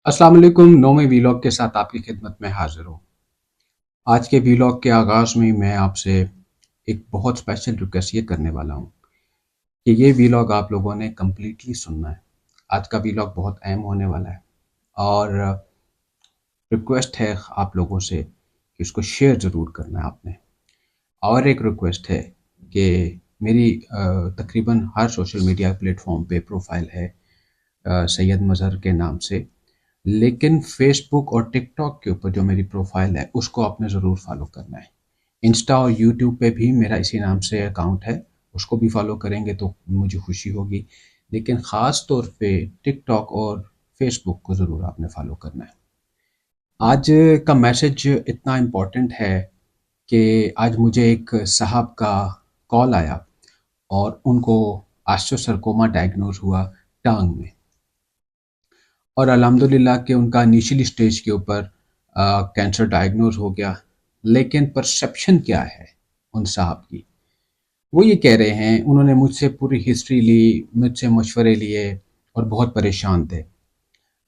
अस्सलाम वालेकुम। नौवें वीलॉग के साथ आपकी खिदमत में हाजिर हूँ। आज के वीलॉग के आगाज़ में मैं आपसे एक बहुत स्पेशल रिक्वेस्ट ये करने वाला हूँ कि ये वीलॉग आप लोगों ने कम्प्लीटली सुनना है। आज का वीलॉग बहुत अहम होने वाला है और रिक्वेस्ट है आप लोगों से कि उसको शेयर ज़रूर करना है आपने। और एक रिक्वेस्ट है कि मेरी तकरीबन हर सोशल मीडिया प्लेटफॉर्म पे प्रोफाइल है सैयद मज़हर के नाम से, लेकिन फेसबुक और टिकटॉक के ऊपर जो मेरी प्रोफाइल है उसको आपने ज़रूर फॉलो करना है। इंस्टा और यूट्यूब पे भी मेरा इसी नाम से अकाउंट है, उसको भी फॉलो करेंगे तो मुझे खुशी होगी, लेकिन ख़ास तौर पे टिकटॉक और फेसबुक को ज़रूर आपने फॉलो करना है। आज का मैसेज इतना इम्पोर्टेंट है कि आज मुझे एक साहब का कॉल आया और उनको ऑस्टियोसार्कोमा डायग्नोज हुआ टांग में, और अल्हम्दुलिल्लाह कि उनका इनिशियल स्टेज के ऊपर कैंसर डायग्नोज हो गया। लेकिन परसेप्शन क्या है उन साहब की, वो ये कह रहे हैं, उन्होंने मुझसे पूरी हिस्ट्री ली, मुझसे मशवरे लिए और बहुत परेशान थे।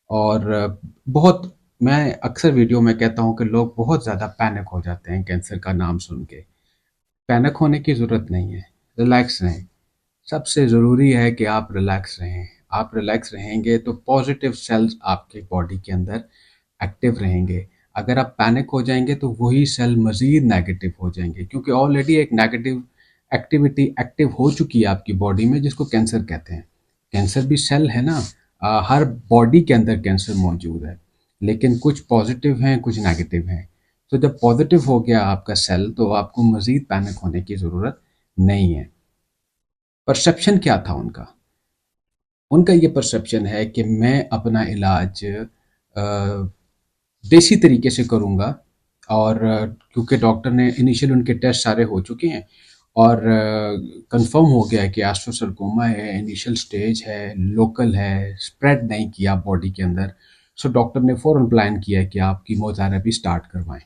और बहुत, मैं अक्सर वीडियो में कहता हूँ कि लोग बहुत ज़्यादा पैनिक हो जाते हैं कैंसर का नाम सुन के। पैनिक होने की ज़रूरत नहीं है, रिलैक्स रहें। सबसे ज़रूरी है कि आप रिलैक्स रहें। आप रिलैक्स रहेंगे तो पॉजिटिव सेल्स आपके बॉडी के अंदर एक्टिव रहेंगे। अगर आप पैनिक हो जाएंगे तो वही सेल मज़ीद नेगेटिव हो जाएंगे, क्योंकि ऑलरेडी एक नेगेटिव एक्टिविटी एक्टिव हो चुकी है आपकी बॉडी में, जिसको कैंसर कहते हैं। कैंसर भी सेल है ना। हर बॉडी के अंदर कैंसर मौजूद है, लेकिन कुछ पॉजिटिव हैं, कुछ नेगेटिव हैं। तो जब पॉजिटिव हो गया आपका सेल तो आपको मज़ीद पैनिक होने की ज़रूरत नहीं है। परसेप्शन क्या था उनका? उनका ये परसेप्शन है कि मैं अपना इलाज देसी तरीके से करूँगा, और क्योंकि डॉक्टर ने इनिशियल उनके टेस्ट सारे हो चुके हैं और कंफर्म हो गया है कि ऑस्टियोसार्कोमा है, इनिशियल स्टेज है, लोकल है, स्प्रेड नहीं किया बॉडी के अंदर। सो डॉक्टर ने फ़ौरन प्लान किया कि आप कीमोथेरेपी स्टार्ट करवाएं।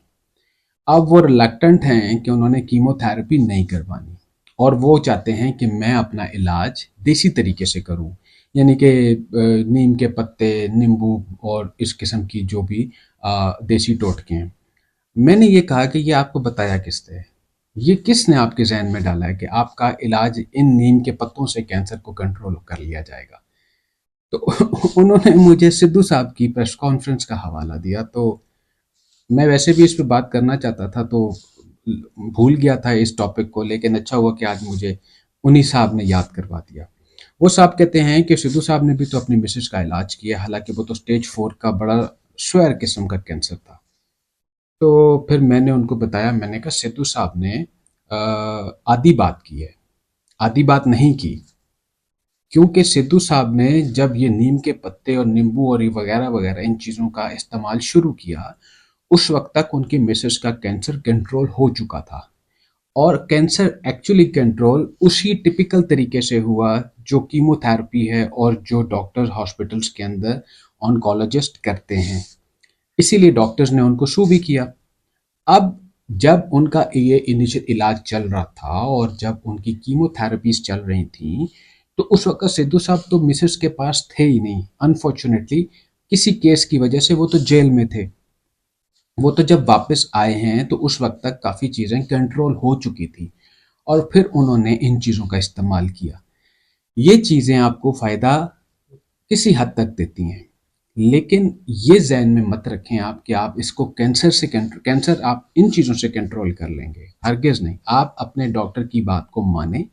अब वो रिलक्टेंट हैं कि उन्होंने कीमोथेरेपी नहीं करवानी, और वो चाहते हैं कि मैं अपना इलाज देसी तरीके से करूं, यानी कि नीम के पत्ते, नींबू और इस किस्म की जो भी देसी टोटके हैं। मैंने ये कहा कि ये आपको बताया किसने? ये किसने आपके जहन में डाला है कि आपका इलाज इन नीम के पत्तों से कैंसर को कंट्रोल कर लिया जाएगा? तो उन्होंने मुझे सिद्धू साहब की प्रेस कॉन्फ्रेंस का हवाला दिया। तो मैं वैसे भी इस पे बात करना चाहता था, तो भूल गया था इस टॉपिक को, लेकिन अच्छा हुआ कि आज मुझे उन्हीं साहब ने याद करवा दिया। वो साहब कहते हैं कि सिद्धू साहब ने भी तो अपनी मिसेज का इलाज किया, हालांकि वो तो स्टेज 4 का बड़ा स्वेयर किस्म का कैंसर था। तो फिर मैंने उनको बताया, मैंने कहा सिद्धू साहब ने आधी बात की है, आधी बात नहीं की। क्योंकि सिद्धू साहब ने जब ये नीम के पत्ते और नींबू और ये वगैरह वगैरह इन चीज़ों का इस्तेमाल शुरू किया, उस वक्त तक उनकी मिसेस का कैंसर कंट्रोल हो चुका था। और कैंसर एक्चुअली कंट्रोल उसी टिपिकल तरीके से हुआ जो कीमोथेरेपी है और जो डॉक्टर्स हॉस्पिटल्स के अंदर ऑन्कोलॉजिस्ट करते हैं। इसीलिए डॉक्टर्स ने उनको सू भी किया। अब जब उनका ये इनिशियल इलाज चल रहा था और जब उनकी कीमोथेरेपीज चल रही थी, तो उस वक्त सिद्धू साहब तो मिसेस के पास थे ही नहीं, अनफॉर्चुनेटली। किसी केस की वजह से वो तो जेल में थे। वो तो जब वापस आए हैं तो उस वक्त तक काफ़ी चीज़ें कंट्रोल हो चुकी थी, और फिर उन्होंने इन चीज़ों का इस्तेमाल किया। ये चीज़ें आपको फ़ायदा किसी हद तक देती हैं, लेकिन ये ज़हन में मत रखें आप कि आप इसको कैंसर आप इन चीज़ों से कंट्रोल कर लेंगे। हरगिज़ नहीं। आप अपने डॉक्टर की बात को मानें,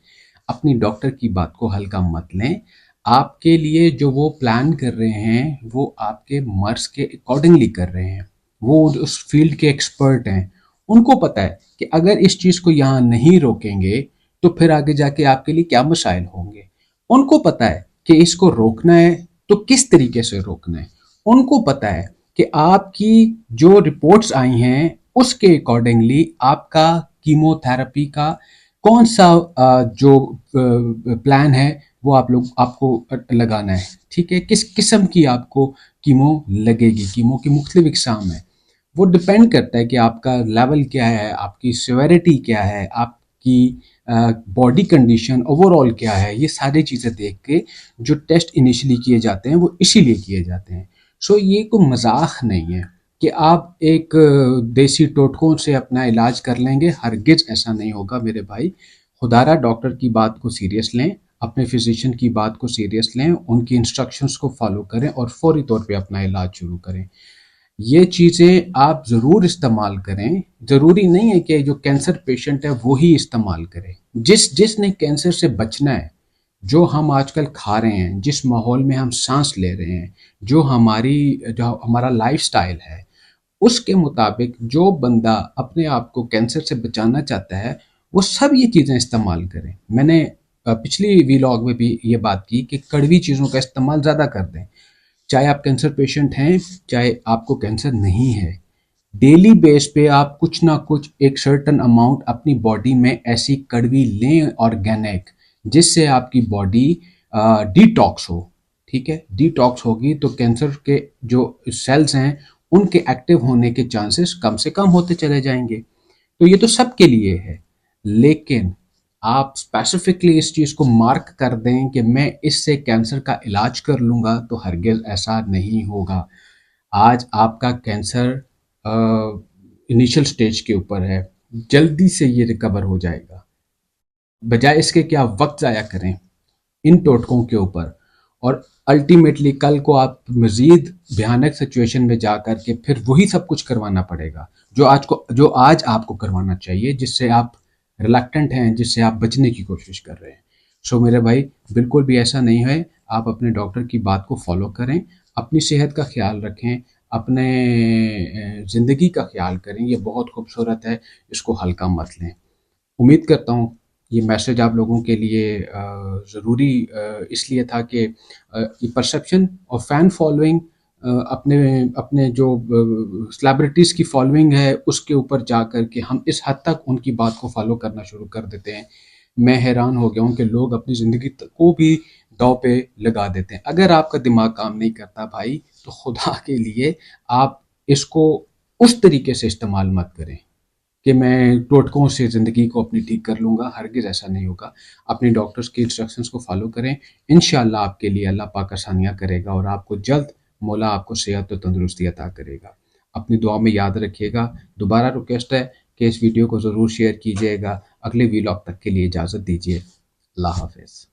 अपनी डॉक्टर की बात को हल्का मत लें। आपके लिए जो वो प्लान कर रहे हैं वो आपके मर्ज़ के अकॉर्डिंगली कर रहे हैं। वो उस फील्ड के एक्सपर्ट हैं। उनको पता है कि अगर इस चीज़ को यहाँ नहीं रोकेंगे तो फिर आगे जाके आपके लिए क्या मसाइल होंगे। उनको पता है कि इसको रोकना है तो किस तरीके से रोकना है। उनको पता है कि आपकी जो रिपोर्ट्स आई हैं उसके अकॉर्डिंगली आपका कीमोथेरेपी का कौन सा जो प्लान है वो आपको लगाना है। ठीक है, किस किस्म की आपको कीमो लगेगी। कीमो की मुख्तलिफ इकसाम है। वो डिपेंड करता है कि आपका लेवल क्या है, आपकी सिवियरिटी क्या है, आपकी बॉडी कंडीशन ओवरऑल क्या है। ये सारी चीज़ें देख के जो टेस्ट इनिशियली किए जाते हैं वो इसीलिए किए जाते हैं। سو یہ کوئی مذاق نہیں ہے کہ آپ ایک دیسی ٹوٹکوں سے اپنا علاج کر لیں گے، ہرگز ایسا نہیں ہوگا میرے بھائی. خدا را ڈاکٹر کی بات کو سیریس لیں، اپنے فزیشین کی بات کو سیریس لیں، ان کی انسٹرکشنز کو فالو کریں اور فوری طور پہ اپنا علاج شروع کریں. یہ چیزیں آپ ضرور استعمال کریں. ضروری نہیں ہے کہ جو کینسر پیشنٹ ہے وہی استعمال کرے. جس نے کینسر سے بچنا ہے، جو ہم آج کل کھا رہے ہیں، جس ماحول میں ہم سانس لے رہے ہیں، جو ہمارا لائف سٹائل ہے، اس کے مطابق جو بندہ اپنے آپ کو کینسر سے بچانا چاہتا ہے وہ سب یہ چیزیں استعمال کریں. میں نے پچھلی ویلاگ میں بھی یہ بات کی کہ کڑوی چیزوں کا استعمال زیادہ کر دیں. چاہے آپ کینسر پیشنٹ ہیں، چاہے آپ کو کینسر نہیں ہے، ڈیلی بیس پہ آپ کچھ نہ کچھ ایک سرٹن اماؤنٹ اپنی باڈی میں ایسی کڑوی لیں آرگینک، جس سے آپ کی باڈی ڈی ٹاکس ہو. ٹھیک ہے، ڈی ٹاکس ہوگی تو کینسر کے جو سیلز ہیں ان کے ایکٹیو ہونے کے چانسز کم سے کم ہوتے چلے جائیں گے. تو یہ تو سب کے لیے ہے، لیکن آپ اسپیسیفکلی اس چیز کو مارک کر دیں کہ میں اس سے کینسر کا علاج کر لوں گا تو ہرگز ایسا نہیں ہوگا. آج آپ کا کینسر انیشل سٹیج کے اوپر ہے، جلدی سے یہ ریکور ہو جائے گا. بجائے اس کے کہ آپ وقت ضائع کریں ان ٹوٹکوں کے اوپر اور الٹیمیٹلی کل کو آپ مزید بھیانک سچویشن میں جا کر کے پھر وہی سب کچھ کروانا پڑے گا جو آج آپ کو کروانا چاہیے، جس سے آپ ریلیکٹنٹ ہیں، جس سے آپ بچنے کی کوشش کر رہے ہیں. سو میرے بھائی، بالکل بھی ایسا نہیں ہے. آپ اپنے ڈاکٹر کی بات کو فالو کریں، اپنی صحت کا خیال رکھیں، اپنے زندگی کا خیال کریں. یہ بہت خوبصورت ہے، اس کو ہلکا مت لیں. امید کرتا ہوں یہ میسج آپ لوگوں کے لیے ضروری اس لیے تھا کہ یہ پرسیپشن اور فین فالوئنگ، اپنے جو سلیبریٹیز کی فالوئنگ ہے اس کے اوپر جا کر کے ہم اس حد تک ان کی بات کو فالو کرنا شروع کر دیتے ہیں. میں حیران ہو گیا ہوں کہ لوگ اپنی زندگی کو بھی داؤ پہ لگا دیتے ہیں. اگر آپ کا دماغ کام نہیں کرتا بھائی تو خدا کے لیے آپ اس کو اس طریقے سے استعمال مت کریں کہ میں ٹوٹکوں سے زندگی کو اپنی ٹھیک کر لوں گا. ہرگز ایسا نہیں ہوگا. اپنی ڈاکٹرز کی انسٹرکشنز کو فالو کریں. انشاءاللہ آپ کے لیے اللہ پاک آسانیاں کرے گا اور آپ کو جلد مولا آپ کو صحت و تندرستی عطا کرے گا. اپنی دعا میں یاد رکھیے گا. دوبارہ ریکویسٹ ہے کہ اس ویڈیو کو ضرور شیئر کیجیے گا. اگلے ویلاگ تک کے لیے اجازت دیجیے. اللہ حافظ.